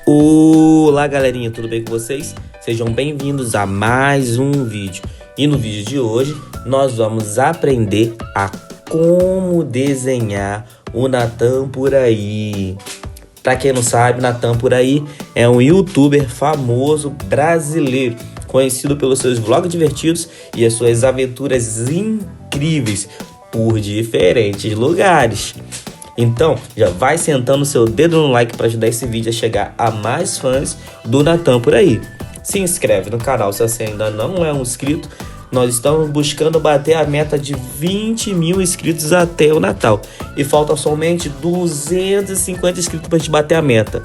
Olá galerinha, tudo bem com vocês? Sejam bem-vindos a mais um vídeo. E no vídeo de hoje nós vamos aprender a como desenhar o Natan Por Aí. Para quem não sabe, Natan Por Aí é um youtuber famoso brasileiro, conhecido pelos seus vlogs divertidos e as suas aventuras incríveis por diferentes lugares. Então, já vai sentando seu dedo no like para ajudar esse vídeo a chegar a mais fãs do Natan Por Aí. Se inscreve no canal se você ainda não é um inscrito. Nós estamos buscando bater a meta de 20 mil inscritos até o Natal. E falta somente 250 inscritos para a gente bater a meta.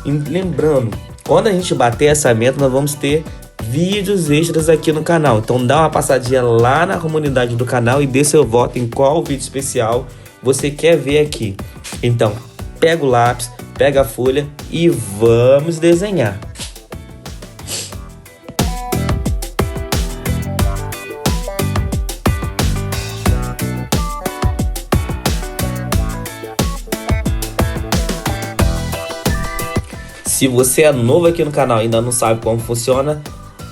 E lembrando, quando a gente bater essa meta, nós vamos ter vídeos extras aqui no canal. Então dá uma passadinha lá na comunidade do canal e dê seu voto em qual vídeo especial você quer ver aqui. Então, pega o lápis, pega a folha e vamos desenhar. Se você é novo aqui no canal e ainda não sabe como funciona,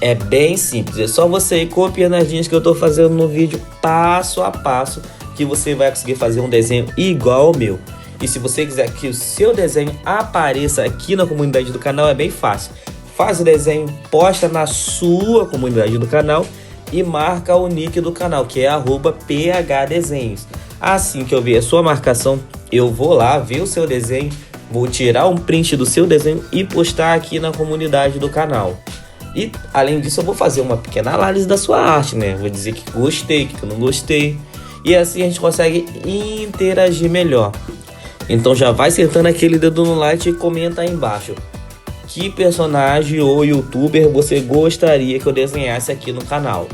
é bem simples. É só você ir copiando as linhas que eu estou fazendo no vídeo passo a passo, que você vai conseguir fazer um desenho igual ao meu. E se você quiser que o seu desenho apareça aqui na comunidade do canal, é bem fácil. Faz o desenho, posta na sua comunidade do canal e marca o nick do canal, que é @phdesenhos. Assim que eu ver a sua marcação, eu vou lá ver o seu desenho, vou tirar um print do seu desenho e postar aqui na comunidade do canal. E além disso, eu vou fazer uma pequena análise da sua arte, né? Vou dizer que gostei, que não gostei. E assim a gente consegue interagir melhor. Então já vai sentando aquele dedo no like e comenta aí embaixo que personagem ou youtuber você gostaria que eu desenhasse aqui no canal.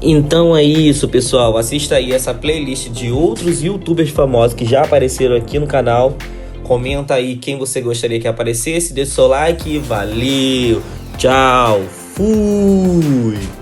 Então é isso, pessoal. Assista aí essa playlist de outros youtubers famosos que já apareceram aqui no canal. Comenta aí quem você gostaria que aparecesse. Deixe seu like. Valeu. Tchau. Fui.